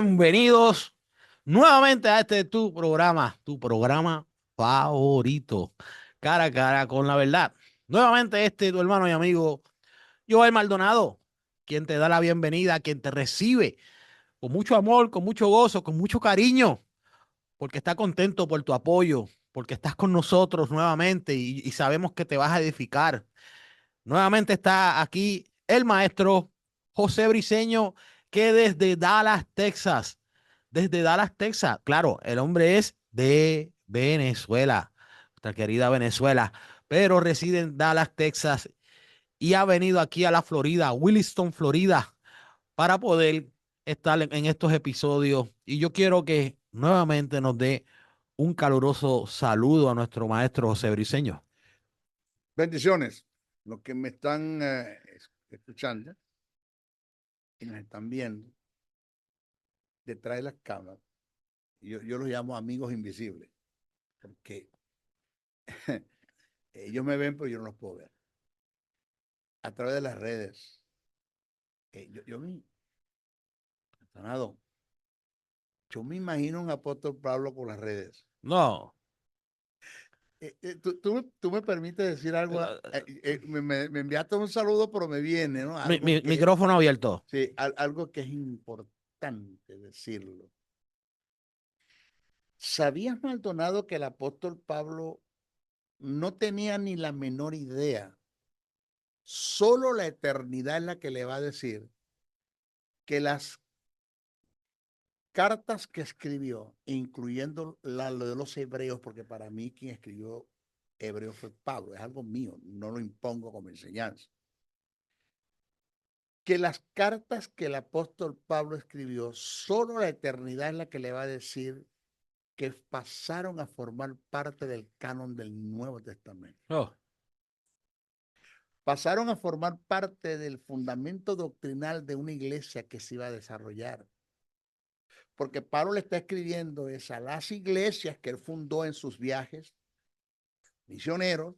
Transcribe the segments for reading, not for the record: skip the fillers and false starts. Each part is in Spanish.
Bienvenidos nuevamente a tu programa favorito, cara a cara con la verdad. Nuevamente tu hermano y amigo Joel Maldonado, quien te da la bienvenida, quien te recibe con mucho amor, con mucho gozo, con mucho cariño, porque está contento por tu apoyo, porque estás con nosotros nuevamente y sabemos que te vas a edificar. Nuevamente está aquí el maestro José Briceño, que desde Dallas, Texas, claro, el hombre es de Venezuela, nuestra querida Venezuela, pero reside en Dallas, Texas, y ha venido aquí a la Florida, Williston, Florida, para poder estar en estos episodios. Y yo quiero que nuevamente nos dé un caluroso saludo a nuestro maestro José Briceño. Bendiciones, los que me están escuchando y nos están viendo detrás de las cámaras. Yo los llamo amigos invisibles, porque ellos me ven, pero yo no los puedo ver. A través de las redes. Yo me imagino un apóstol Pablo por las redes. No. Tú me permites decir algo. Me enviaste un saludo, pero me viene, ¿no? Micrófono abierto. Sí, algo que es importante decirlo. ¿Sabías, Maldonado, que el apóstol Pablo no tenía ni la menor idea? Solo la eternidad es la que le va a decir que las cartas que escribió, incluyendo lo de los hebreos, porque para mí quien escribió hebreo fue Pablo, es algo mío, no lo impongo como enseñanza. Que las cartas que el apóstol Pablo escribió, solo la eternidad es la que le va a decir que pasaron a formar parte del canon del Nuevo Testamento. Oh. Pasaron a formar parte del fundamento doctrinal de una iglesia que se iba a desarrollar. Porque Pablo le está escribiendo a las iglesias que él fundó en sus viajes misioneros,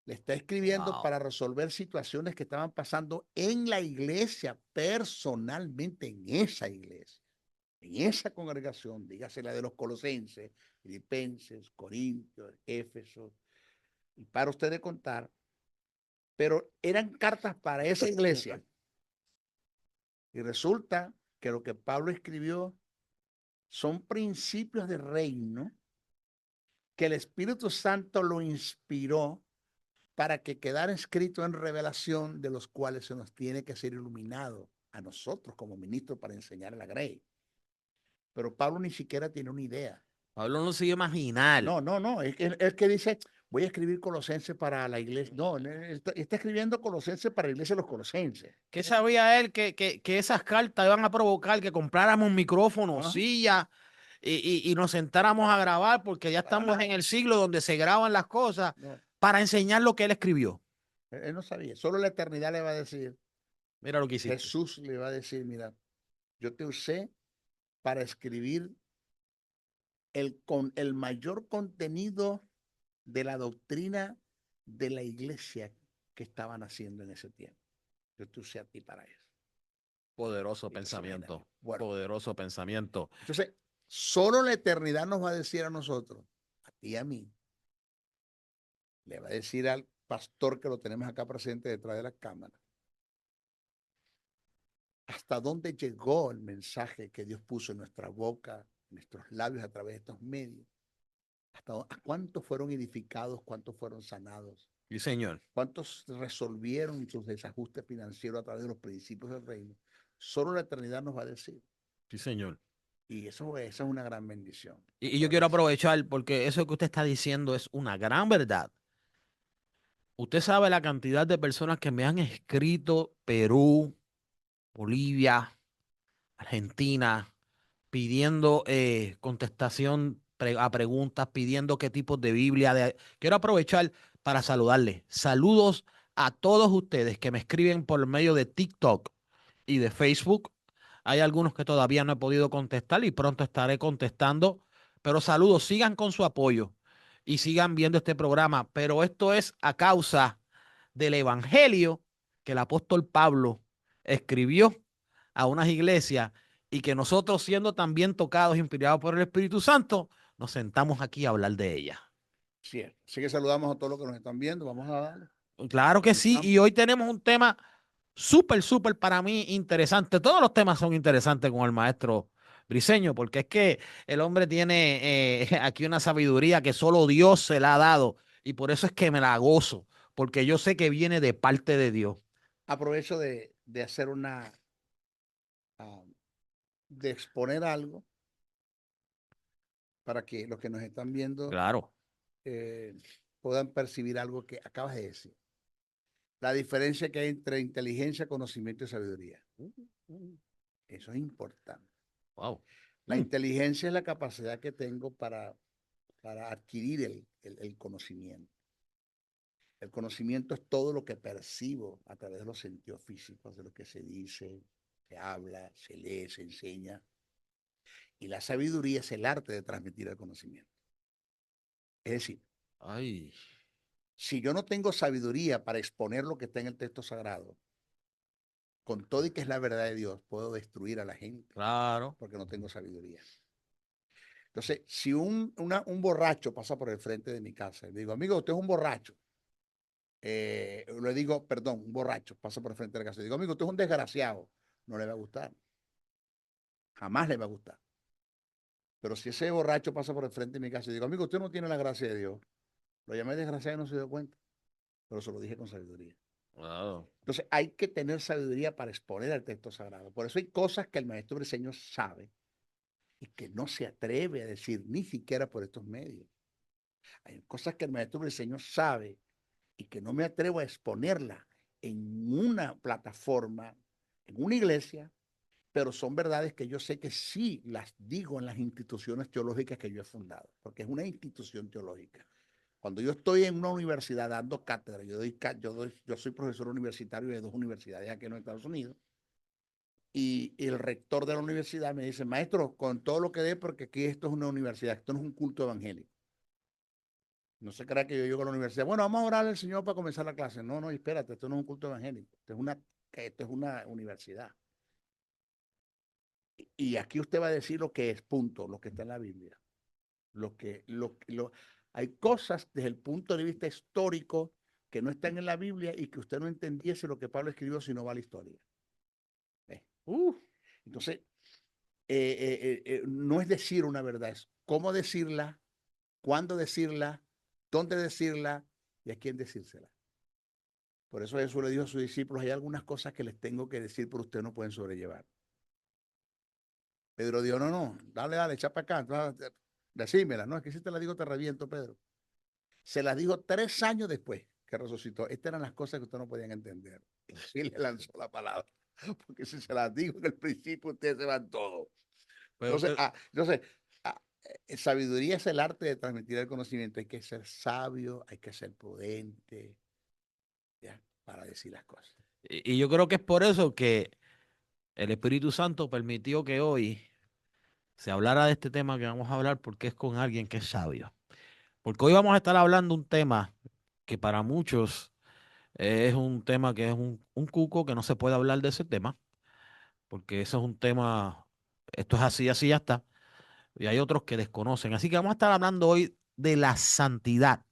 le está escribiendo para resolver situaciones que estaban pasando en la iglesia, personalmente en esa iglesia, en esa congregación, dígase la de los colosenses, filipenses, corintios, éfesos, y para ustedes contar, pero eran cartas para esa iglesia. Y resulta que lo que Pablo escribió son principios de reino que el Espíritu Santo lo inspiró para que quedara escrito en revelación, de los cuales se nos tiene que ser iluminado a nosotros como ministros para enseñar la grey. Pero Pablo ni siquiera tiene una idea. Pablo no se iba a imaginar. No, es que dice, voy a escribir Colosenses para la iglesia. No, él está escribiendo Colosenses para la iglesia de los colosenses. ¿Qué sabía él que esas cartas iban a provocar que compráramos micrófonos, sillas y nos sentáramos a grabar? Porque ya estamos en el siglo donde se graban las cosas para enseñar lo que él escribió. Él no sabía. Solo la eternidad le va a decir. Mira lo que hiciste. Jesús le va a decir, mira, yo te usé para escribir con el mayor contenido de la doctrina de la iglesia que estaban haciendo en ese tiempo. Yo te usé a ti para eso. Poderoso pensamiento. Bueno, poderoso pensamiento. Entonces, solo la eternidad nos va a decir a nosotros, a ti y a mí, le va a decir al pastor que lo tenemos acá presente detrás de la cámara, hasta dónde llegó el mensaje que Dios puso en nuestra boca, en nuestros labios a través de estos medios. ¿A cuántos fueron edificados? ¿Cuántos fueron sanados? Sí, señor. ¿Cuántos resolvieron sus desajustes financieros a través de los principios del reino? Solo la eternidad nos va a decir. Sí, señor. Y eso es una gran bendición. Y yo quiero aprovechar porque eso que usted está diciendo es una gran verdad. Usted sabe la cantidad de personas que me han escrito Perú, Bolivia, Argentina, pidiendo contestación a preguntas, pidiendo qué tipos de Biblia. Quiero aprovechar para saludarles. Saludos a todos ustedes que me escriben por medio de TikTok y de Facebook. Hay algunos que todavía no he podido contestar y pronto estaré contestando. Pero saludos, sigan con su apoyo y sigan viendo este programa. Pero esto es a causa del evangelio que el apóstol Pablo escribió a unas iglesias y que nosotros, siendo también tocados, inspirados por el Espíritu Santo, nos sentamos aquí a hablar de ella. Sí, así que saludamos a todos los que nos están viendo. Vamos a darle. Claro que sí, Comenzamos. y hoy tenemos un tema súper, súper para mí interesante. Todos los temas son interesantes con el maestro Briseño, porque es que el hombre tiene aquí una sabiduría que solo Dios se la ha dado, y por eso es que me la gozo, porque yo sé que viene de parte de Dios. Aprovecho de hacer ah, de exponer algo para que los que nos están viendo Claro. eh, puedan percibir algo que acabas de decir. La diferencia que hay entre inteligencia, conocimiento y sabiduría. Eso es importante. Wow. La inteligencia es la capacidad que tengo para adquirir el conocimiento. El conocimiento es todo lo que percibo a través de los sentidos físicos, de lo que se dice, se habla, se lee, se enseña. Y la sabiduría es el arte de transmitir el conocimiento. Es decir, Ay, si yo no tengo sabiduría para exponer lo que está en el texto sagrado, con todo y que es la verdad de Dios, puedo destruir a la gente claro. porque no tengo sabiduría. Entonces, si un borracho pasa por el frente de mi casa y le digo, amigo, usted es un borracho, le digo, perdón, un borracho pasa por el frente de la casa y digo, amigo, usted es un desgraciado, no le va a gustar, jamás le va a gustar. Pero si ese borracho pasa por el frente de mi casa y digo, amigo, usted no tiene la gracia de Dios, lo llamé desgraciado y no se dio cuenta, pero se lo dije con sabiduría. Wow. Entonces hay que tener sabiduría para exponer el texto sagrado. Por eso hay cosas que el maestro Briseño sabe y que no se atreve a decir ni siquiera por estos medios. Hay cosas que el maestro Briseño sabe y que no me atrevo a exponerla en una plataforma, en una iglesia, pero son verdades que yo sé que sí las digo en las instituciones teológicas que yo he fundado, porque es una institución teológica. Cuando yo estoy en una universidad dando cátedra, yo soy profesor universitario de dos universidades aquí en los Estados Unidos, y el rector de la universidad me dice, maestro, con todo lo que dé, porque aquí esto es una universidad, esto no es un culto evangélico. No se crea que yo llego a la universidad, bueno, vamos a orar al Señor para comenzar la clase. No, no, espérate, esto no es un culto evangélico, esto es una universidad. Y aquí usted va a decir lo que es, punto, lo que está en la Biblia. Hay cosas desde el punto de vista histórico que no están en la Biblia y que usted no entendiese lo que Pablo escribió si no va a la historia. ¿Ves? Entonces, no es decir una verdad, es cómo decirla, cuándo decirla, dónde decirla y a quién decírsela. Por eso Jesús le dijo a sus discípulos, hay algunas cosas que les tengo que decir, pero ustedes no pueden sobrellevar. Pedro dijo, no, no, dale, echa para acá, decímela, no, es que si te la digo te reviento, Pedro. Se las dijo 3 años después que resucitó. Estas eran las cosas que ustedes no podían entender. Y le lanzó la palabra. Porque si se las dijo en el principio, ustedes se van todos. Pero, Entonces, sabiduría es el arte de transmitir el conocimiento. Hay que ser sabio, hay que ser prudente, ¿ya? Para decir las cosas. y yo creo que es por eso que el Espíritu Santo permitió que hoy se hablara de este tema que vamos a hablar, porque es con alguien que es sabio. Porque hoy vamos a estar hablando un tema que para muchos es un tema que es un cuco, que no se puede hablar de ese tema, porque eso es un tema, esto es así, así ya está. Y hay otros que desconocen. Así que vamos a estar hablando hoy de la santidad,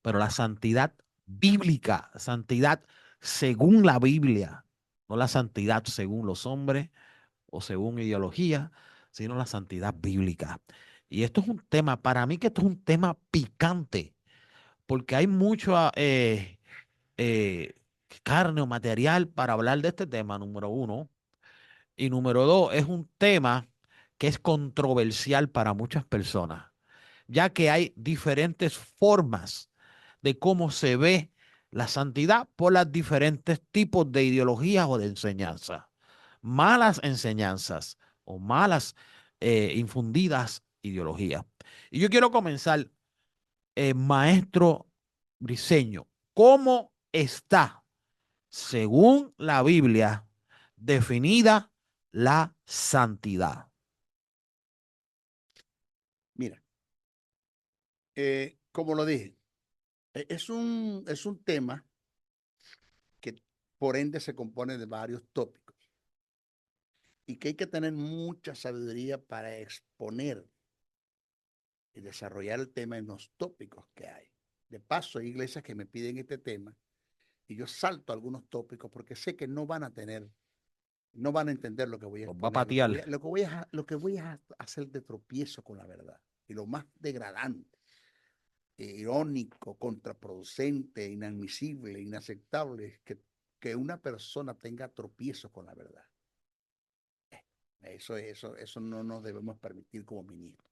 pero la santidad bíblica, santidad según la Biblia, no la santidad según los hombres o según ideología, sino la santidad bíblica. Y esto es un tema, para mí que esto es un tema picante, porque hay mucho eh, carne o material para hablar de este tema, número uno. Y número dos, es un tema que es controversial para muchas personas, ya que hay diferentes formas de cómo se ve la santidad por los diferentes tipos de ideologías o de enseñanzas. Malas enseñanzas o malas infundidas ideologías. Y yo quiero comenzar, maestro Briseño, ¿cómo está, según la Biblia, definida la santidad? Mira, como lo dije, es un tema que por ende se compone de varios tópicos. y que hay que tener mucha sabiduría para exponer y desarrollar el tema en los tópicos que hay. De paso, hay iglesias que me piden este tema y yo salto algunos tópicos porque sé que no van a tener, no van a entender lo que voy a Los va a exponer, patear. lo que voy a hacer de tropiezo con la verdad. Y lo más degradante, irónico, contraproducente, inadmisible, inaceptable es que una persona tenga tropiezo con la verdad. Eso no nos debemos permitir como ministros.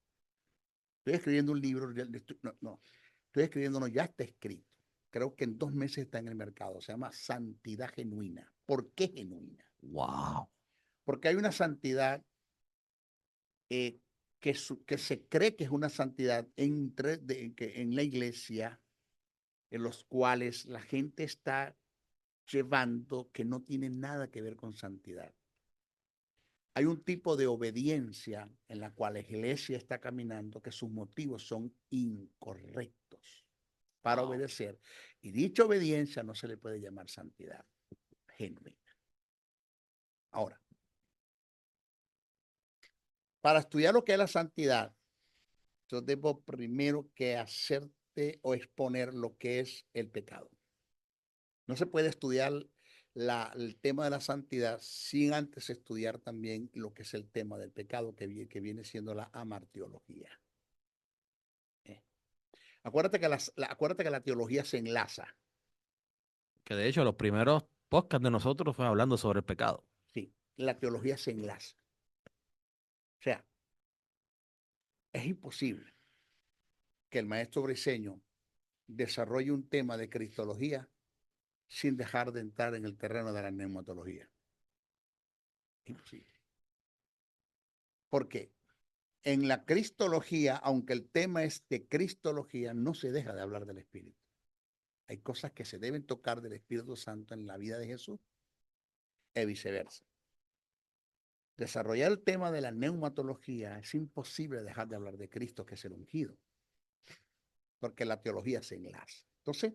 Estoy escribiendo un libro, estoy escribiendo, no, ya está escrito. Creo que en 2 meses está en el mercado. Se llama Santidad Genuina. ¿Por qué genuina? Wow. Porque hay una santidad eh, que se cree que es una santidad en la iglesia, en los cuales la gente está llevando que no tiene nada que ver con santidad. Hay un tipo de obediencia en la cual la iglesia está caminando que sus motivos son incorrectos para Wow. obedecer. Y dicha obediencia no se le puede llamar santidad genuina. Ahora, para estudiar lo que es la santidad, yo debo primero que hacerte o exponer lo que es el pecado. No se puede estudiar el tema de la santidad sin antes estudiar también lo que es el tema del pecado, que viene siendo la amartiología. ¿Eh? Acuérdate que la teología se enlaza. Que de hecho los primeros podcasts de nosotros fue hablando sobre el pecado. Sí, la teología se enlaza. O sea, es imposible que el maestro Briceño desarrolle un tema de cristología sin dejar de entrar en el terreno de la neumatología. Imposible. ¿Por qué? En la cristología, aunque el tema es de cristología, no se deja de hablar del Espíritu. Hay cosas que se deben tocar del Espíritu Santo en la vida de Jesús y viceversa. Desarrollar el tema de la neumatología es imposible dejar de hablar de Cristo, que es el ungido, porque la teología se enlaza. Entonces,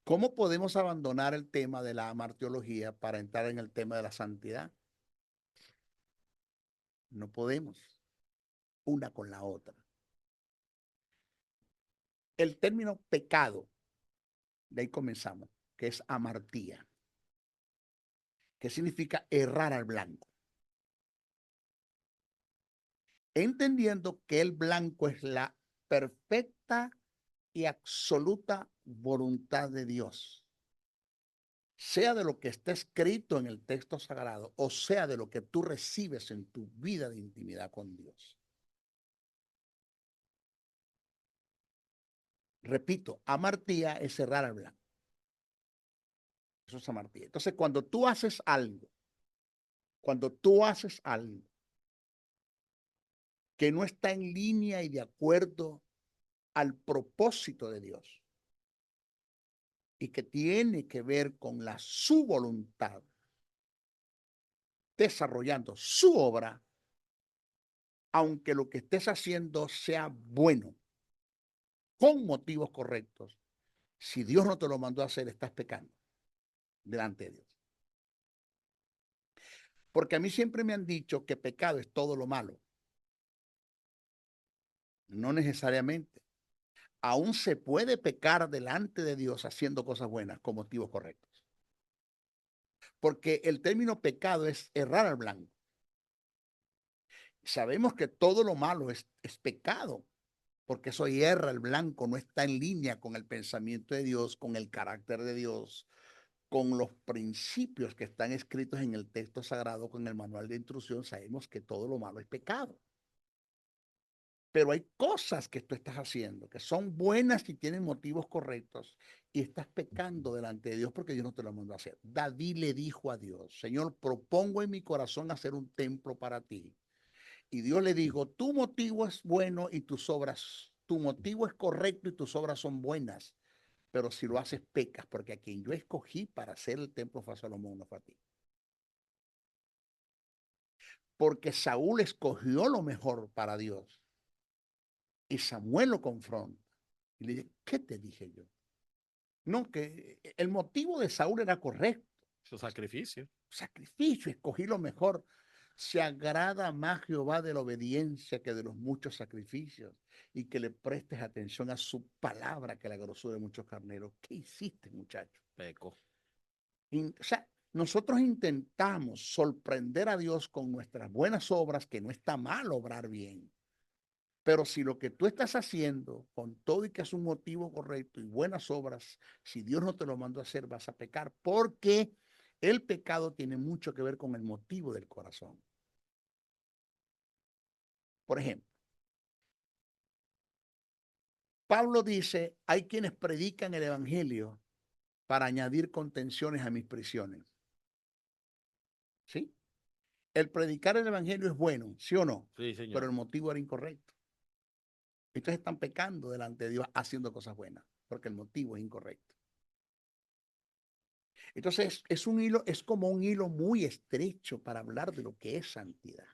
¿cómo podemos abandonar el tema de la amartiología para entrar en el tema de la santidad? No podemos, una con la otra. El término pecado, de ahí comenzamos, que es amartía, que significa errar al blanco. Entendiendo que el blanco es la perfecta y absoluta voluntad de Dios, sea de lo que está escrito en el texto sagrado o sea de lo que tú recibes en tu vida de intimidad con Dios. Repito, amartía es cerrar al blanco. Eso es amartía. Entonces, cuando tú haces algo que no está en línea y de acuerdo al propósito de Dios y que tiene que ver con su voluntad, desarrollando su obra, aunque lo que estés haciendo sea bueno, con motivos correctos, si Dios no te lo mandó a hacer, estás pecando delante de Dios. Porque a mí siempre me han dicho que pecado es todo lo malo. No necesariamente. Aún se puede pecar delante de Dios haciendo cosas buenas con motivos correctos. Porque el término pecado es errar al blanco. Sabemos que todo lo malo es pecado, porque eso hierra el blanco, no está en línea con el pensamiento de Dios, con el carácter de Dios, con los principios que están escritos en el texto sagrado, con el manual de instrucción. Sabemos que todo lo malo es pecado. Pero hay cosas que tú estás haciendo que son buenas y tienen motivos correctos y estás pecando delante de Dios porque Dios no te lo mandó a hacer. David le dijo a Dios: Señor, propongo en mi corazón hacer un templo para ti. Y Dios le dijo: tu motivo es bueno y tu motivo es correcto y tus obras son buenas, pero si lo haces pecas, porque a quien yo escogí para hacer el templo fue a Salomón, no fue a ti. Porque Saúl escogió lo mejor para Dios y Samuel lo confronta y le dice: ¿qué te dije yo? No, que el motivo de Saúl era correcto. Su sacrificio. Sacrificio, escogí lo mejor. Se agrada más Jehová de la obediencia que de los muchos sacrificios, y que le prestes atención a su palabra que la grosura de muchos carneros. ¿Qué hiciste, muchacho? Peco. O sea, nosotros intentamos sorprender a Dios con nuestras buenas obras, que no está mal obrar bien. Pero si lo que tú estás haciendo, con todo y que es un motivo correcto y buenas obras, si Dios no te lo mandó a hacer, vas a pecar, porque el pecado tiene mucho que ver con el motivo del corazón. Por ejemplo, Pablo dice, hay quienes predican el evangelio para añadir contenciones a mis prisiones. ¿Sí? El predicar el evangelio es bueno, ¿sí o no? Sí, Pero señor. el motivo era incorrecto. Entonces están pecando delante de Dios haciendo cosas buenas, porque el motivo es incorrecto. Entonces es un hilo, es como un hilo muy estrecho para hablar de lo que es santidad.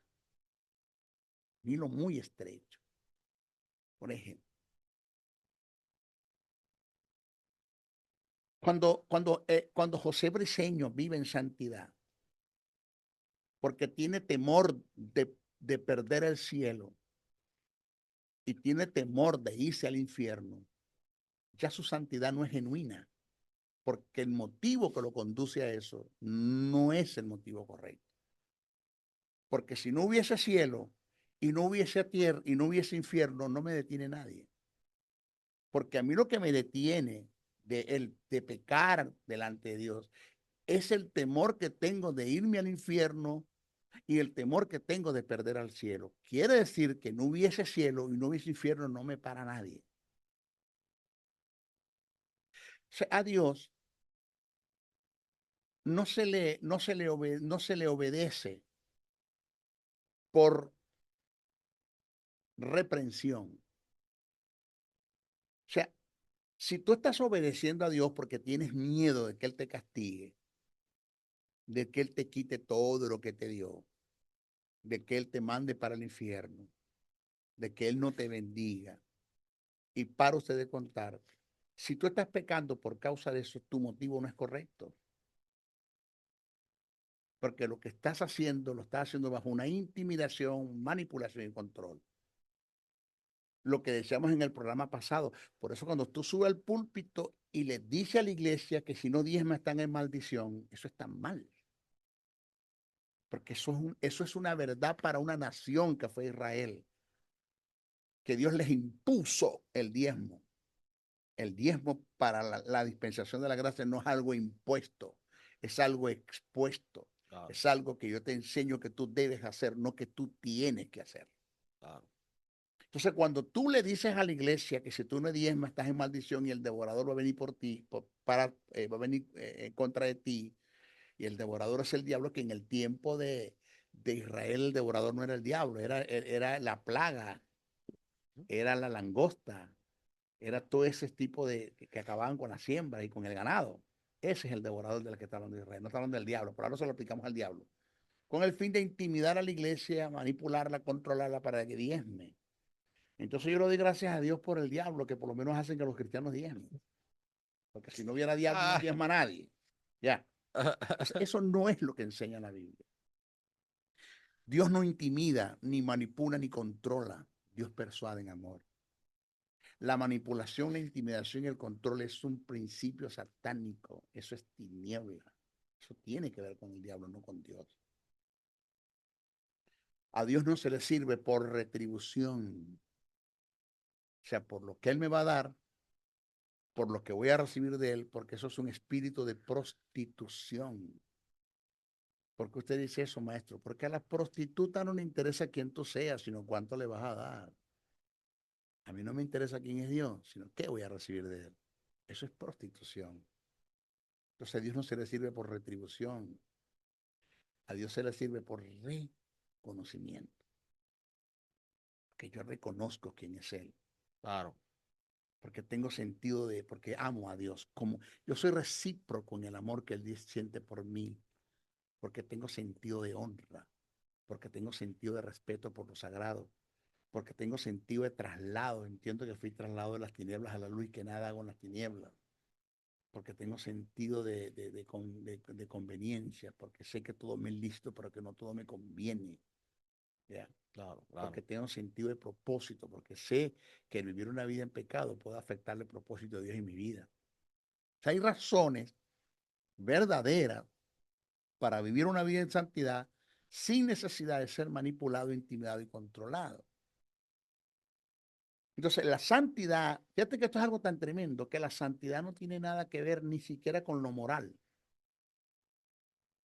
Un hilo muy estrecho. Por ejemplo, cuando José Briceño vive en santidad, porque tiene temor de perder el cielo y tiene temor de irse al infierno, ya su santidad no es genuina, porque el motivo que lo conduce a eso no es el motivo correcto. Porque si no hubiese cielo y no hubiese tierra y no hubiese infierno, no me detiene nadie. Porque a mí lo que me detiene de pecar delante de Dios es el temor que tengo de irme al infierno y el temor que tengo de perder al cielo. Quiere decir que no hubiese cielo y no hubiese infierno, no me para nadie. O sea, a Dios no se le obedece por reprensión. O sea, si tú estás obedeciendo a Dios porque tienes miedo de que Él te castigue, de que Él te quite todo lo que te dio, de que Él te mande para el infierno, de que Él no te bendiga, y para usted de contar, si tú estás pecando por causa de eso, tu motivo no es correcto, porque lo que estás haciendo, lo estás haciendo bajo una intimidación, manipulación y control. Lo que decíamos en el programa pasado. Por eso cuando tú subes al púlpito y le dices a la iglesia que si no diezma están en maldición, eso está mal. Porque eso es una verdad para una nación que fue Israel, que Dios les impuso el diezmo. El diezmo para la dispensación de la gracia no es algo impuesto, es algo expuesto, Claro, es algo que yo te enseño que tú debes hacer, no que tú tienes que hacer. claro. Entonces, cuando tú le dices a la iglesia que si tú no diezmas estás en maldición y el devorador va a venir por ti, va a venir en contra de ti, y el devorador es el diablo, que en el tiempo de Israel el devorador no era el diablo, era la plaga, era la langosta, era todo ese tipo que acababan con la siembra y con el ganado. Ese es el devorador del que está hablando de Israel, no está hablando del diablo, por ahora se lo aplicamos al diablo, con el fin de intimidar a la iglesia, manipularla, controlarla para que diezme. Entonces yo le doy gracias a Dios por el diablo, que por lo menos hacen que los cristianos diezmen. Porque si no hubiera diablo, no Ah. diezma nadie. Ya. Entonces, eso no es lo que enseña la Biblia. Dios no intimida, ni manipula, ni controla. Dios persuade en amor. La manipulación, la intimidación y el control es un principio satánico. Eso es tiniebla. Eso tiene que ver con el diablo, no con Dios. A Dios no se le sirve por retribución. O sea, por lo que Él me va a dar, por lo que voy a recibir de Él, porque eso es un espíritu de prostitución. ¿Por qué usted dice eso, maestro? Porque a la prostituta no le interesa quién tú seas, sino cuánto le vas a dar. A mí no me interesa quién es Dios, sino qué voy a recibir de Él. Eso es prostitución. Entonces a Dios no se le sirve por retribución. A Dios se le sirve por reconocimiento. Que yo reconozco quién es Él. Claro, Porque tengo sentido porque amo a Dios. Como yo soy recíproco en el amor que Él siente por mí. Porque tengo sentido de honra. Porque tengo sentido de respeto por lo sagrado. Porque tengo sentido de traslado. Entiendo que fui trasladado de las tinieblas a la luz y que nada hago en las tinieblas. porque tengo sentido de conveniencia, porque sé que todo me es listo, pero que no todo me conviene. ¿Ya? Claro, Porque claro. tengo sentido de propósito, porque sé que el vivir una vida en pecado puede afectar el propósito de Dios en mi vida. O sea, hay razones verdaderas para vivir una vida en santidad sin necesidad de ser manipulado, intimidado y controlado. Entonces, la santidad, fíjate que esto es algo tan tremendo, que la santidad no tiene nada que ver ni siquiera con lo moral,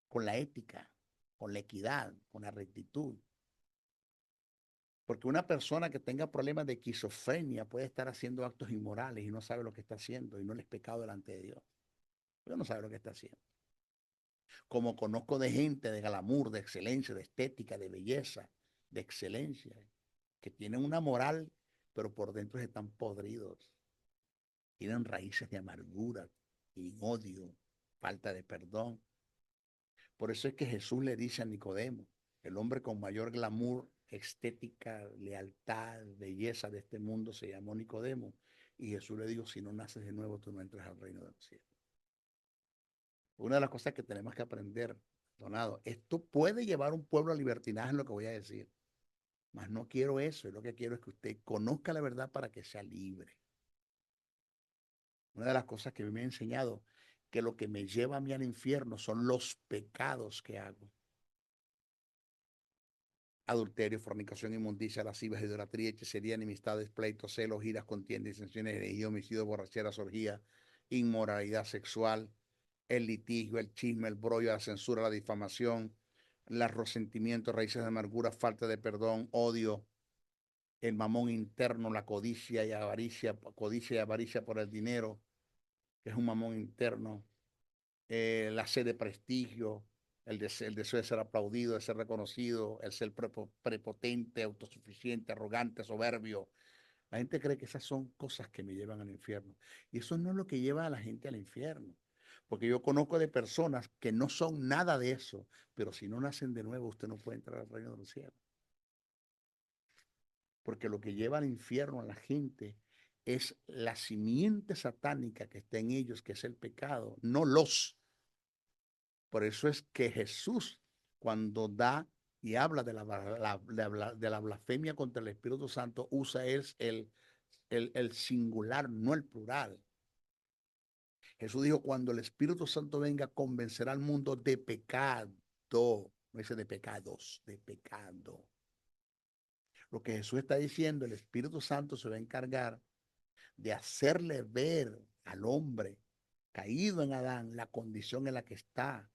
con la ética, con la equidad, con la rectitud. Porque una persona que tenga problemas de esquizofrenia puede estar haciendo actos inmorales y no sabe lo que está haciendo y no le es pecado delante de Dios. Pero no sabe lo que está haciendo. Como conozco de gente de glamour, de excelencia, de estética, de belleza, de excelencia, que tienen una moral, pero por dentro están podridos. Tienen raíces de amargura y odio, falta de perdón. Por eso es que Jesús le dice a Nicodemo, el hombre con mayor glamour, estética, lealtad, belleza de este mundo se llamó Nicodemo. Y Jesús le dijo, si no naces de nuevo, tú no entras al reino de los cielos. Una de las cosas que tenemos que aprender, Donado, esto puede llevar a un pueblo a libertinaje en lo que voy a decir, mas no quiero eso, y lo que quiero es que usted conozca la verdad para que sea libre. Una de las cosas que me ha enseñado, que lo que me lleva a mí al infierno son los pecados que hago. Adulterio, fornicación, inmundicia, lascivia, idolatría, hechicería, enemistades, pleitos, celos, iras, contiendas, disensiones, herejía, homicidio, borracheras, orgía, inmoralidad sexual, el litigio, el chisme, el brollo, la censura, la difamación, los resentimientos, raíces de amargura, falta de perdón, odio, el mamón interno, la codicia y avaricia por el dinero, que es un mamón interno, la sed de prestigio, el deseo de ser aplaudido, de ser reconocido, el ser prepotente, autosuficiente, arrogante, soberbio. La gente cree que esas son cosas que me llevan al infierno. Y eso no es lo que lleva a la gente al infierno. Porque yo conozco de personas que no son nada de eso, pero si no nacen de nuevo, usted no puede entrar al reino de los cielos. Porque lo que lleva al infierno a la gente es la simiente satánica que está en ellos, que es el pecado, no los. Por eso es que Jesús, cuando da y habla de la blasfemia contra el Espíritu Santo, usa el singular, no el plural. Jesús dijo, cuando el Espíritu Santo venga, convencerá al mundo de pecado. No dice de pecados, de pecado. Lo que Jesús está diciendo, el Espíritu Santo se va a encargar de hacerle ver al hombre caído en Adán la condición en la que está,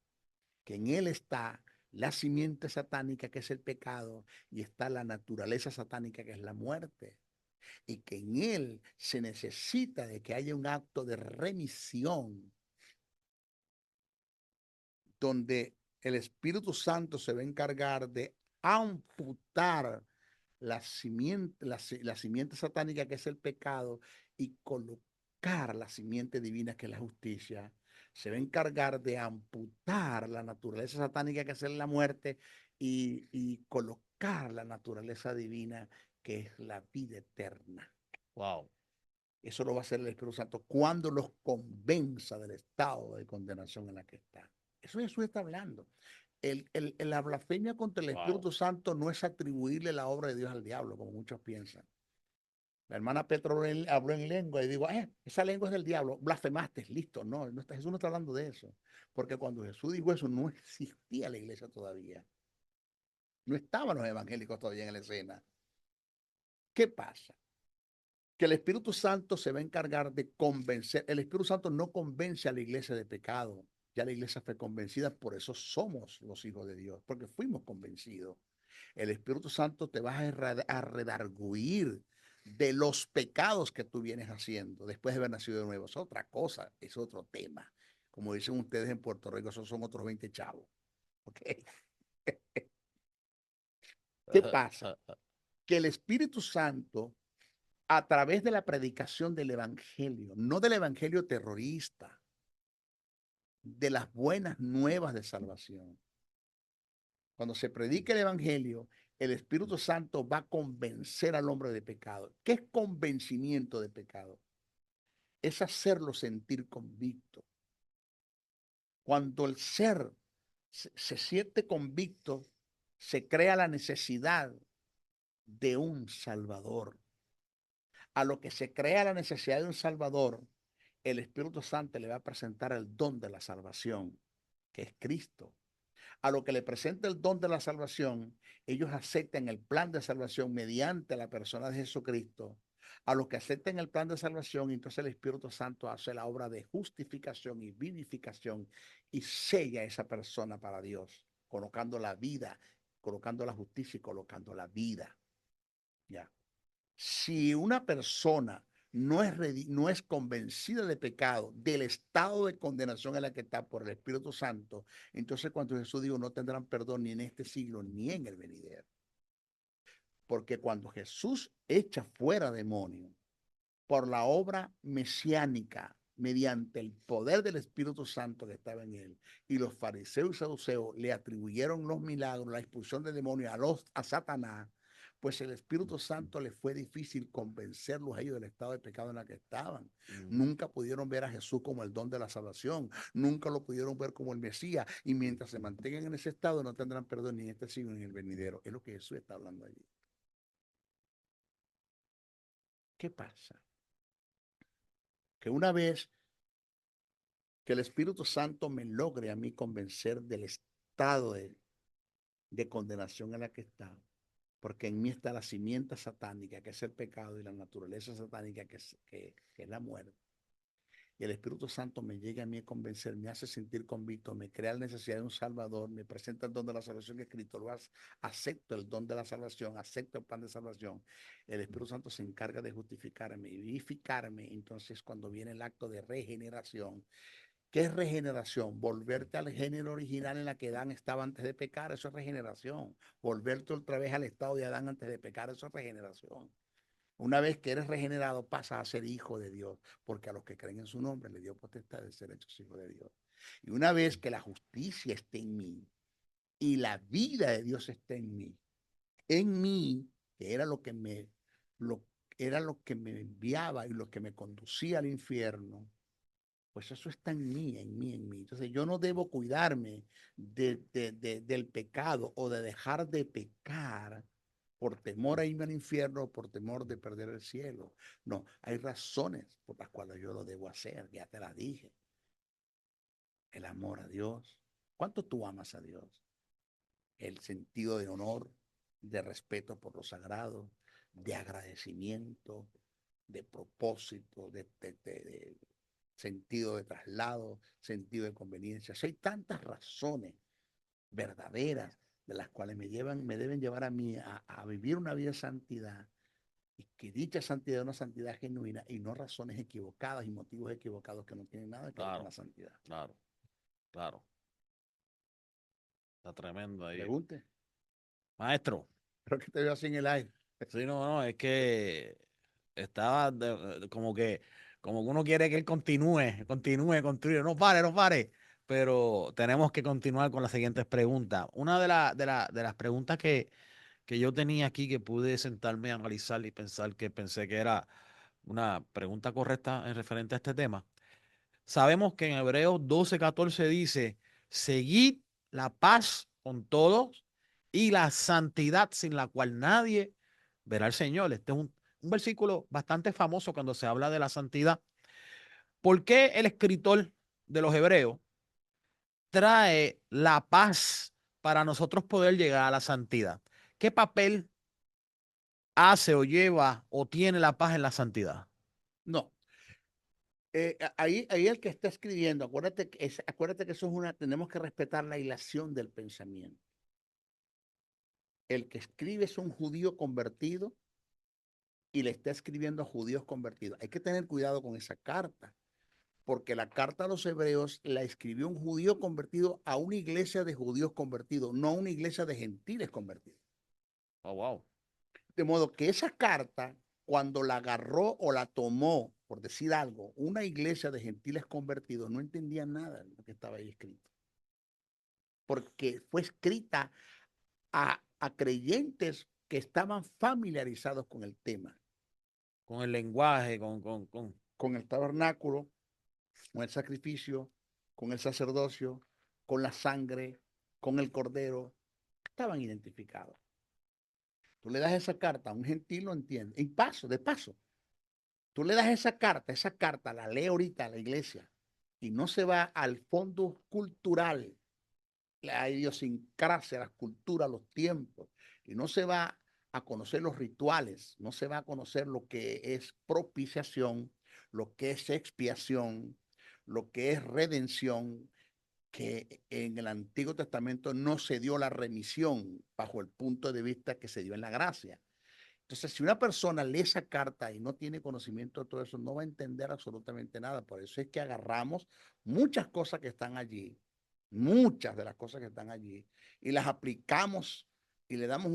que en él está la simiente satánica, que es el pecado, y está la naturaleza satánica, que es la muerte, y que en él se necesita de que haya un acto de remisión, donde el Espíritu Santo se va a encargar de amputar la simiente satánica, que es el pecado, y colocar la simiente divina, que es la justicia. Se va a encargar de amputar la naturaleza satánica, que es la muerte, y colocar la naturaleza divina, que es la vida eterna. Wow. Eso lo va a hacer el Espíritu Santo cuando los convenza del estado de condenación en la que está. Eso Jesús está hablando. La blasfemia contra el Wow. Espíritu Santo no es atribuirle la obra de Dios al diablo, como muchos piensan. La hermana Petro habló en lengua y digo, esa lengua es del diablo, blasfemaste, listo. No, Jesús no está hablando de eso. Porque cuando Jesús dijo eso, no existía la iglesia todavía. No estaban los evangélicos todavía en la escena. ¿Qué pasa? Que el Espíritu Santo se va a encargar de convencer. El Espíritu Santo no convence a la iglesia de pecado. Ya la iglesia fue convencida, por eso somos los hijos de Dios, porque fuimos convencidos. El Espíritu Santo te va a redarguir de los pecados que tú vienes haciendo después de haber nacido de nuevo. Es otra cosa, es otro tema. Como dicen ustedes en Puerto Rico, esos son otros 20 chavos. ¿Ok? ¿Qué pasa? Que el Espíritu Santo, a través de la predicación del Evangelio, no del Evangelio terrorista, de las buenas nuevas de salvación. Cuando se predica el Evangelio, el Espíritu Santo va a convencer al hombre de pecado. ¿Qué es convencimiento de pecado? es hacerlo sentir convicto. Cuando el ser se siente convicto, se crea la necesidad de un Salvador. A lo que se crea la necesidad de un Salvador, el Espíritu Santo le va a presentar el don de la salvación, que es Cristo. A lo que le presenta el don de la salvación, ellos aceptan el plan de salvación mediante la persona de Jesucristo. A los que acepten el plan de salvación, entonces el Espíritu Santo hace la obra de justificación y vivificación y sella a esa persona para Dios, colocando la vida, colocando la justicia y colocando la vida. Ya. Si una persona no es convencida de pecado, del estado de condenación en la que está por el Espíritu Santo, entonces cuando Jesús dijo no tendrán perdón ni en este siglo ni en el venidero. Porque cuando Jesús echa fuera demonios por la obra mesiánica, mediante el poder del Espíritu Santo que estaba en él, y los fariseos y saduceos le atribuyeron los milagros, la expulsión de demonios a Satanás, pues el Espíritu Santo les fue difícil convencerlos a ellos del estado de pecado en el que estaban. Nunca pudieron ver a Jesús como el don de la salvación, nunca lo pudieron ver como el Mesías, y mientras se mantengan en ese estado no tendrán perdón ni en este siglo ni en el venidero. Es lo que Jesús está hablando allí. ¿Qué pasa? Que una vez que el Espíritu Santo me logre a mí convencer del estado de condenación en la que está, porque en mí está la simiente satánica, que es el pecado, y la naturaleza satánica, que es la muerte. Y el Espíritu Santo me llega a mí a convencer, me hace sentir convicto, me crea la necesidad de un Salvador, me presenta el don de la salvación escrito, acepto el don de la salvación, acepto el plan de salvación. El Espíritu Santo se encarga de justificarme y vivificarme. Entonces, cuando viene el acto de regeneración, ¿qué es regeneración? Volverte al género original en la que Adán estaba antes de pecar, eso es regeneración. Volverte otra vez al estado de Adán antes de pecar, eso es regeneración. Una vez que eres regenerado, pasas a ser hijo de Dios, porque a los que creen en su nombre le dio potestad de ser hechos hijos de Dios. Y una vez que la justicia esté en mí y la vida de Dios esté en mí, que era lo, era lo que me enviaba y lo que me conducía al infierno, pues eso está en mí, en mí, en mí. Entonces yo no debo cuidarme del pecado o de dejar de pecar por temor a irme al infierno o por temor de perder el cielo. No, hay razones por las cuales yo lo debo hacer, ya te las dije. El amor a Dios. ¿Cuánto tú amas a Dios? El sentido de honor, de respeto por lo sagrado, de agradecimiento, de propósito, de sentido de traslado, sentido de conveniencia. Hay tantas razones verdaderas de las cuales me deben llevar a mí a vivir una vida de santidad, y que dicha santidad es una santidad genuina y no razones equivocadas y motivos equivocados que no tienen nada que ver con Claro, la santidad. claro, claro. Está tremendo ahí. Pregunte. Maestro, Creo que te veo así en el aire. sí, no, no, es que estaba como que uno quiere que él continúe, no pare, no pare. Pero tenemos que continuar con las siguientes preguntas. Una de las preguntas que yo tenía aquí, que pude sentarme a analizar y pensé que era una pregunta correcta en referente a este tema. Sabemos que en Hebreos 12:14 dice, seguid la paz con todos y la santidad sin la cual nadie verá al Señor. Este es un versículo bastante famoso cuando se habla de la santidad. ¿Por qué el escritor de los Hebreos trae la paz para nosotros poder llegar a la santidad? ¿Qué papel hace o lleva o tiene la paz en la santidad? No. Ahí el que está escribiendo, acuérdate que eso es tenemos que respetar la hilación del pensamiento. El que escribe es un judío convertido y le está escribiendo a judíos convertidos. Hay que tener cuidado con esa carta, porque la carta a los hebreos la escribió un judío convertido a una iglesia de judíos convertidos, no a una iglesia de gentiles convertidos. Oh, wow. De modo que esa carta, cuando la agarró o la tomó, por decir algo, una iglesia de gentiles convertidos, no entendía nada de lo que estaba ahí escrito, porque fue escrita a creyentes que estaban familiarizados con el tema. Con el lenguaje, con el tabernáculo, con el sacrificio, con el sacerdocio, con la sangre, con el cordero, estaban identificados. Tú le das esa carta a un gentil, lo entiende. Y de paso, tú le das esa carta la lee ahorita a la iglesia y no se va al fondo cultural, la idiosincrasia, las culturas, los tiempos, y no se va a conocer los rituales, no se va a conocer lo que es propiciación, lo que es expiación, lo que es redención, que en el Antiguo Testamento no se dio la remisión bajo el punto de vista que se dio en la gracia. Entonces, si una persona lee esa carta y no tiene conocimiento de todo eso, no va a entender absolutamente nada. Por eso es que agarramos muchas cosas que están allí, muchas de las cosas que están allí, y las aplicamos y le damos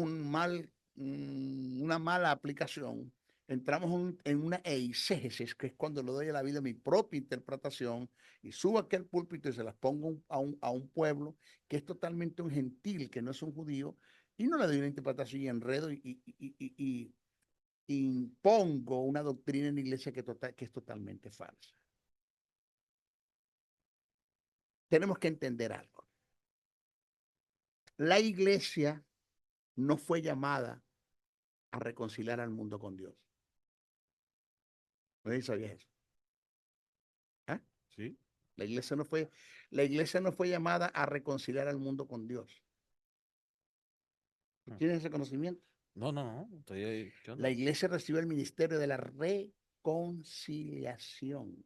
una mala aplicación. Entramos en una eisegesis, que es cuando le doy a la vida mi propia interpretación y subo aquí al púlpito y se las pongo a un pueblo que es totalmente un gentil, que no es un judío, y no le doy una interpretación y enredo y impongo una doctrina en la iglesia que es totalmente falsa. Tenemos que entender algo. La iglesia no fue llamada a reconciliar al mundo con Dios. ¿No sabías eso? ¿Ah? Sí. La iglesia no fue llamada a reconciliar al mundo con Dios. ¿Tienes ese conocimiento? No, no, no. Estoy ahí. ¿Qué onda? La iglesia recibió el ministerio de la reconciliación.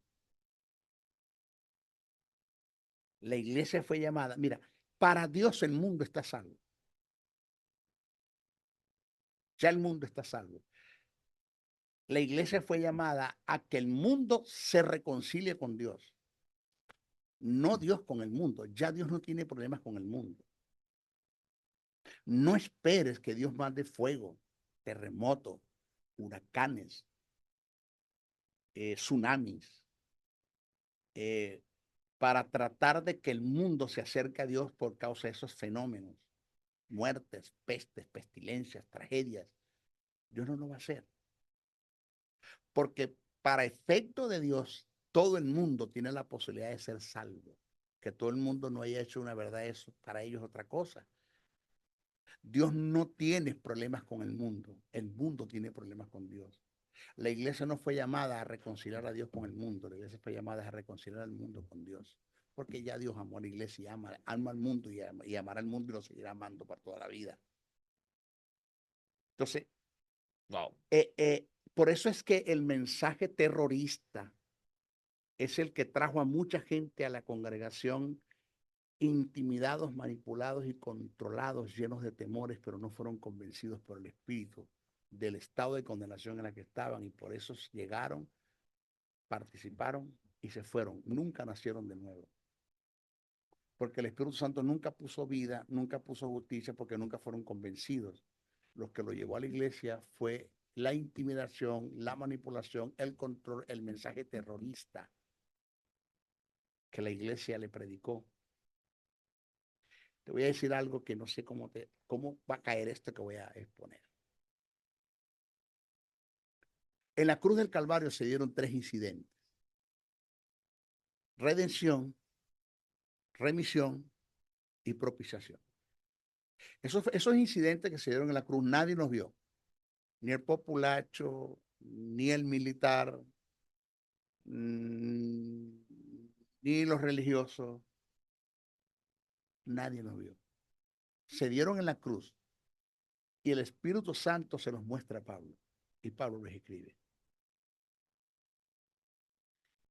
La iglesia fue llamada, mira, para Dios el mundo está salvo. Ya el mundo está salvo. La iglesia fue llamada a que el mundo se reconcilie con Dios. No Dios con el mundo. Ya Dios no tiene problemas con el mundo. No esperes que Dios mande fuego, terremotos, huracanes, tsunamis, para tratar de que el mundo se acerque a Dios por causa de esos fenómenos. Muertes, pestes, pestilencias, tragedias. Dios no lo va a hacer. Porque para efecto de Dios, todo el mundo tiene la posibilidad de ser salvo. Que todo el mundo no haya hecho una verdad, eso para ellos es otra cosa. Dios no tiene problemas con el mundo tiene problemas con Dios. La iglesia no fue llamada a reconciliar a Dios con el mundo, la iglesia fue llamada a reconciliar al mundo con Dios. Porque ya Dios amó a la iglesia y ama al mundo y amará al mundo y lo seguirá amando por toda la vida. Entonces, Wow. por eso es que el mensaje terrorista es el que trajo a mucha gente a la congregación intimidados, manipulados y controlados, llenos de temores, pero no fueron convencidos por el Espíritu del estado de condenación en la que estaban y por eso llegaron, participaron y se fueron. Nunca nacieron de nuevo. Porque el Espíritu Santo nunca puso vida, nunca puso justicia, porque nunca fueron convencidos. Lo que lo llevó a la iglesia fue la intimidación, la manipulación, el control, el mensaje terrorista que la iglesia le predicó. Te voy a decir algo que no sé cómo va a caer esto que voy a exponer. En la cruz del Calvario se dieron 3 incidentes: redención, remisión y propiciación. Esos incidentes que se dieron en la cruz nadie los vio, ni el populacho, ni el militar, ni los religiosos, nadie los vio. Se dieron en la cruz y el Espíritu Santo se los muestra a Pablo y Pablo les escribe.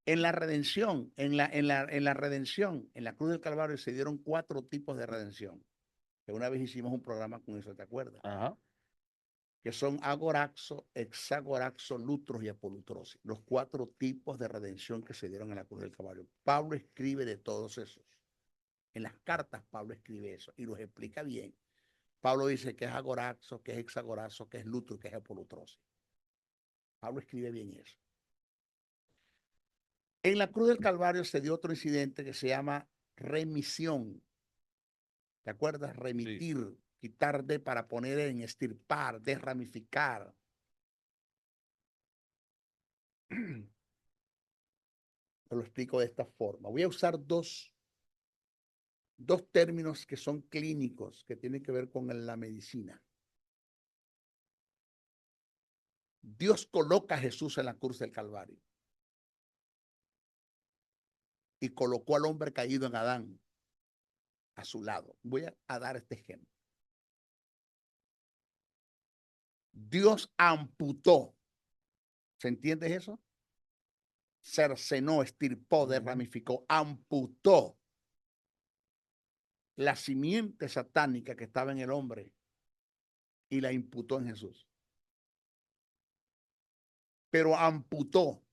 En la redención, en la redención, en la cruz del Calvario se dieron 4 tipos de redención. Que una vez hicimos un programa con eso, ¿te acuerdas? Ajá. Que son agoraxo, hexagoraxo, lutros y apolutrosis. Los 4 tipos de redención que se dieron en la cruz del Calvario. Pablo escribe de todos esos. En las cartas Pablo escribe eso y los explica bien. Pablo dice que es agoraxo, que es hexagoraxo, que es lutro, que es apolutrosis. Pablo escribe bien eso. En la cruz del Calvario se dio otro incidente que se llama remisión. ¿Te acuerdas? Remitir, sí. Quitar de para poner en extirpar, desramificar. Te lo explico de esta forma. Voy a usar dos términos que son clínicos, que tienen que ver con la medicina. Dios coloca a Jesús en la cruz del Calvario y colocó al hombre caído en Adán a su lado. Voy a dar este ejemplo. Dios amputó. ¿Se entiende eso? Cercenó, estirpó, ramificó, amputó la simiente satánica que estaba en el hombre y la imputó en Jesús. Pero amputó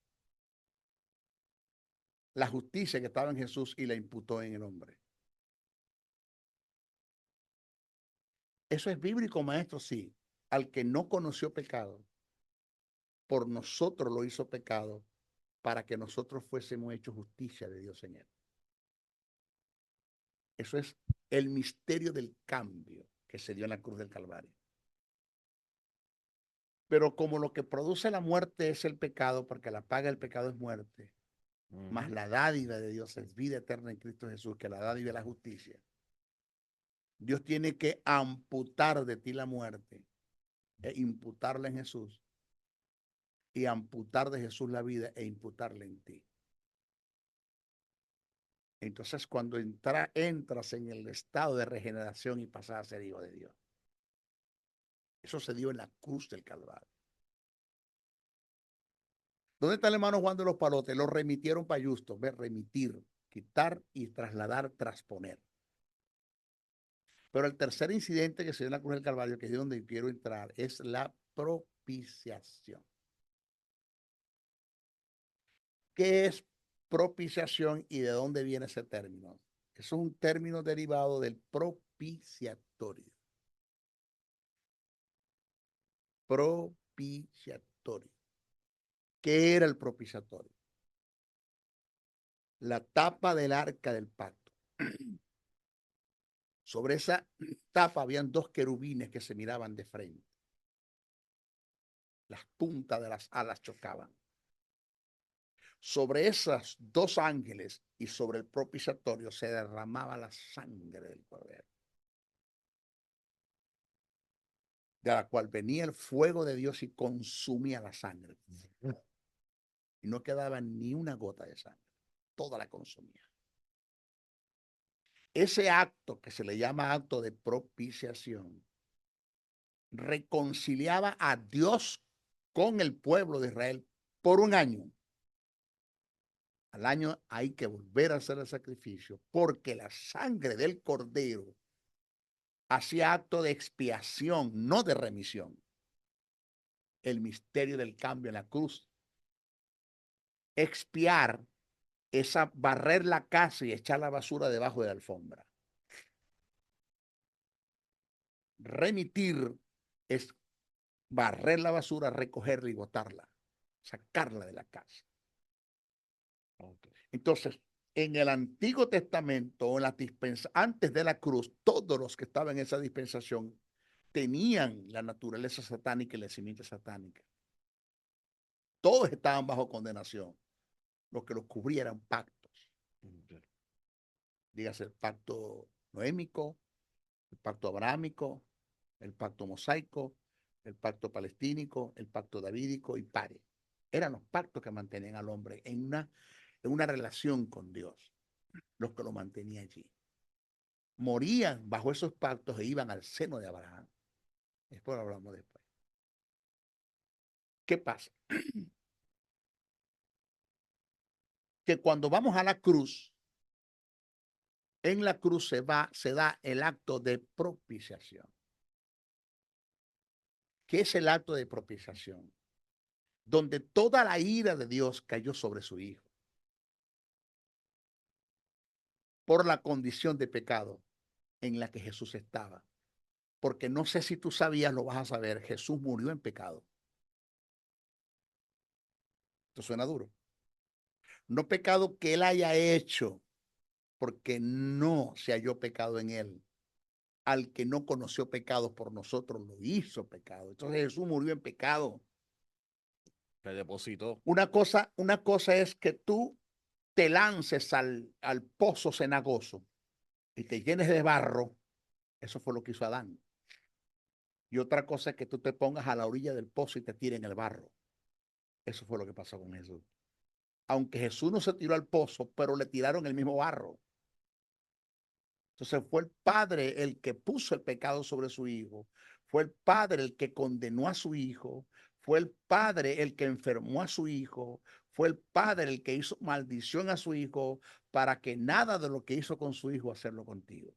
la justicia que estaba en Jesús y la imputó en el hombre. Eso es bíblico, maestro, sí. Al que no conoció pecado, por nosotros lo hizo pecado para que nosotros fuésemos hechos justicia de Dios en él. Eso es el misterio del cambio que se dio en la cruz del Calvario. Pero como lo que produce la muerte es el pecado, porque la paga del pecado es muerte, más la dádiva de Dios es vida eterna en Cristo Jesús, que la dádiva es la justicia. Dios tiene que amputar de ti la muerte e imputarla en Jesús, y amputar de Jesús la vida e imputarla en ti. Entonces, cuando entras en el estado de regeneración y pasas a ser hijo de Dios. Eso se dio en la cruz del Calvario. ¿Dónde está el hermano Juan de los Palotes? Lo remitieron para Justo. Ver, remitir, quitar y trasladar, transponer. Pero el tercer incidente que se dio en la cruz del Calvario, que es donde quiero entrar, es la propiciación. ¿Qué es propiciación y de dónde viene ese término? Es un término derivado del propiciatorio. Propiciatorio. ¿Qué era el propiciatorio? La tapa del arca del pacto. Sobre esa tapa habían dos querubines que se miraban de frente. Las puntas de las alas chocaban. Sobre esas dos ángeles y sobre el propiciatorio se derramaba la sangre del cordero, de la cual venía el fuego de Dios y consumía la sangre. Y no quedaba ni una gota de sangre. Toda la consumía. Ese acto que se le llama acto de propiciación reconciliaba a Dios con el pueblo de Israel por un año. Al año hay que volver a hacer el sacrificio porque la sangre del cordero hacía acto de expiación, no de remisión. El misterio del cambio en la cruz. Expiar es barrer la casa y echar la basura debajo de la alfombra. Remitir es barrer la basura, recogerla y botarla, sacarla de la casa. Okay. Entonces, en el Antiguo Testamento, en la antes de la cruz, todos los que estaban en esa dispensación tenían la naturaleza satánica y la simiente satánica. Todos estaban bajo condenación. Lo que los cubría eran pactos. Okay. Dígase el pacto noémico, el pacto abrámico, el pacto mosaico, el pacto palestínico, el pacto davídico y pare. Eran los pactos que mantenían al hombre en una relación con Dios, los que lo mantenían allí. Morían bajo esos pactos e iban al seno de Abraham. Después lo hablamos después. ¿Qué pasa? Que cuando vamos a la cruz, en la cruz se da el acto de propiciación. ¿Qué es el acto de propiciación? Donde toda la ira de Dios cayó sobre su Hijo por la condición de pecado en la que Jesús estaba. Porque no sé si tú sabías, lo vas a saber, Jesús murió en pecado. Esto suena duro. No pecado que él haya hecho, porque no se halló pecado en él. Al que no conoció pecado por nosotros lo hizo pecado. Entonces Jesús murió en pecado. Se depositó. Una cosa es que tú te lances al pozo cenagoso y te llenes de barro, eso fue lo que hizo Adán. Y otra cosa es que tú te pongas a la orilla del pozo y te tiren el barro. Eso fue lo que pasó con Jesús. Aunque Jesús no se tiró al pozo, pero le tiraron el mismo barro. Entonces fue el Padre el que puso el pecado sobre su Hijo. Fue el Padre el que condenó a su Hijo. Fue el Padre el que enfermó a su Hijo. Fue el Padre el que hizo maldición a su Hijo para que nada de lo que hizo con su Hijo hacerlo contigo.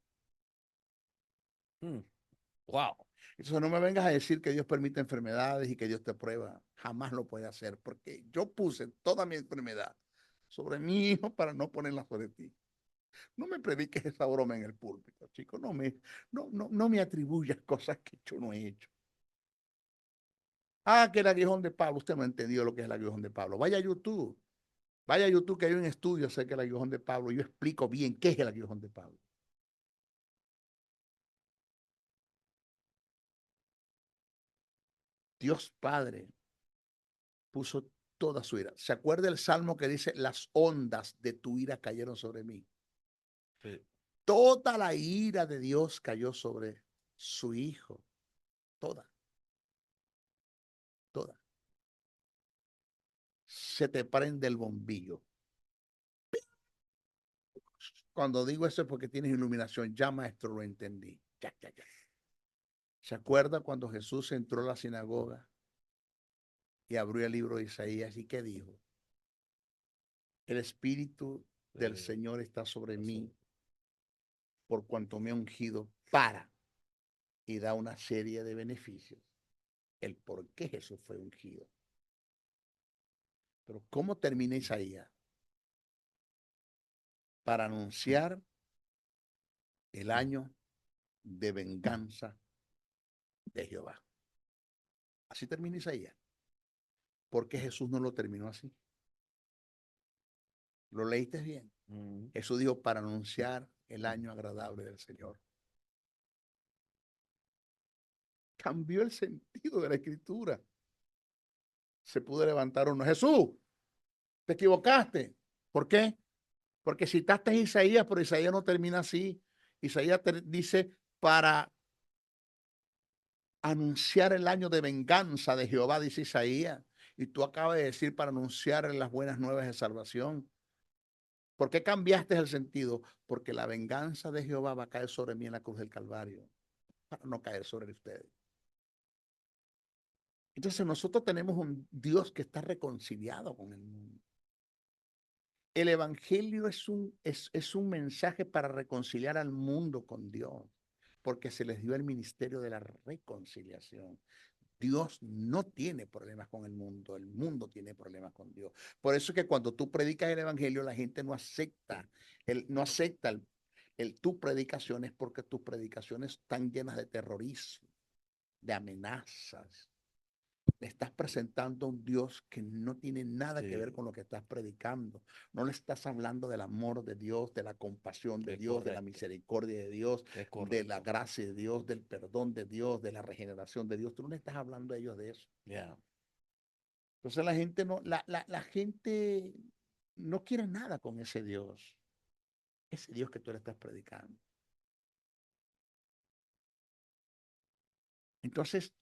Wow. Entonces no me vengas a decir que Dios permite enfermedades y que Dios te prueba. Jamás lo puede hacer porque yo puse toda mi enfermedad sobre mi hijo para no ponerla sobre ti. No me prediques esa broma en el púlpito, chicos. No me atribuyas cosas que yo no he hecho. Ah, que el aguijón de Pablo. Usted no ha entendido lo que es el aguijón de Pablo. Vaya a YouTube. Vaya a YouTube que hay un estudio acerca del aguijón de Pablo. Yo explico bien qué es el aguijón de Pablo. Dios Padre puso toda su ira. ¿Se acuerda el salmo que dice, las ondas de tu ira cayeron sobre mí? Sí. Toda la ira de Dios cayó sobre su hijo. Toda, toda. Se te prende el bombillo. Cuando digo eso es porque tienes iluminación. Ya, maestro, lo entendí. Ya, ya, ya. ¿Se acuerda cuando Jesús entró a la sinagoga y abrió el libro de Isaías y qué dijo? El Espíritu del Señor está sobre mí por cuanto me ha ungido para, y da una serie de beneficios. El por qué Jesús fue ungido. Pero ¿cómo termina Isaías? Para anunciar el año de venganza de Jehová. Así termina Isaías. ¿Por qué Jesús no lo terminó así? ¿Lo leíste bien? Jesús dijo para anunciar el año agradable del Señor. Cambió el sentido de la escritura. Se pudo levantar uno. Jesús, te equivocaste. ¿Por qué? Porque citaste Isaías, pero Isaías no termina así. Isaías dice para anunciar el año de venganza de Jehová, dice Isaías. Y tú acabas de decir para anunciar las buenas nuevas de salvación. ¿Por qué cambiaste el sentido? Porque la venganza de Jehová va a caer sobre mí en la cruz del Calvario, para no caer sobre ustedes. Entonces nosotros tenemos un Dios que está reconciliado con el mundo. El Evangelio es un mensaje para reconciliar al mundo con Dios, porque se les dio el ministerio de la reconciliación. Dios no tiene problemas con el mundo tiene problemas con Dios. Por eso es que cuando tú predicas el Evangelio, la gente no acepta, no acepta tus predicaciones porque tus predicaciones están llenas de terrorismo, de amenazas. Le estás presentando a un Dios que no tiene nada que ver con lo que estás predicando. No le estás hablando del amor de Dios, de la compasión de Dios, de la misericordia de Dios, de la gracia de Dios, del perdón de Dios, de la regeneración de Dios. Tú no le estás hablando a ellos de eso. Entonces la gente la gente no quiere nada con ese Dios que tú le estás predicando. Entonces,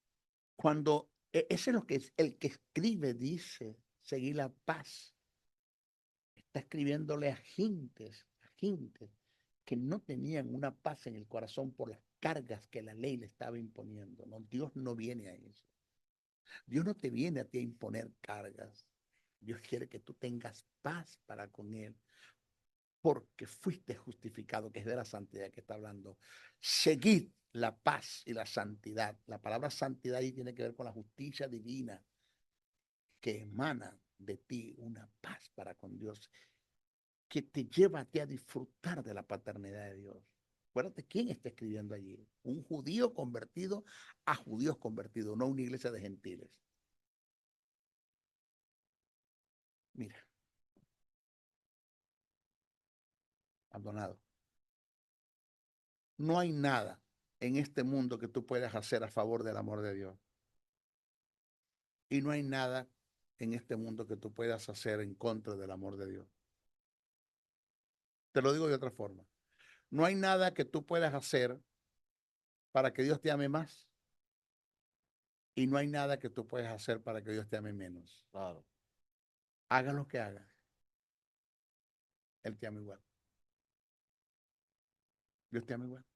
cuando ese es lo que es el que escribe, dice, seguir la paz. Está escribiéndole a gentes que no tenían una paz en el corazón por las cargas que la ley le estaba imponiendo. No, Dios no viene a eso. Dios no te viene a ti a imponer cargas. Dios quiere que tú tengas paz para con Él, porque fuiste justificado, que es de la santidad que está hablando. Seguid la paz y la santidad. La palabra santidad ahí tiene que ver con la justicia divina que emana de ti, una paz para con Dios, que te lleva a ti a disfrutar de la paternidad de Dios. Acuérdate quién está escribiendo allí. Un judío convertido a judíos convertidos, no una iglesia de gentiles. Mira, abandonado. No hay nada en este mundo que tú puedas hacer a favor del amor de Dios. Y no hay nada en este mundo que tú puedas hacer en contra del amor de Dios. Te lo digo de otra forma. No hay nada que tú puedas hacer para que Dios te ame más y no hay nada que tú puedas hacer para que Dios te ame menos. Claro. Haga lo que haga, Él te ama igual. Dios te ama igual.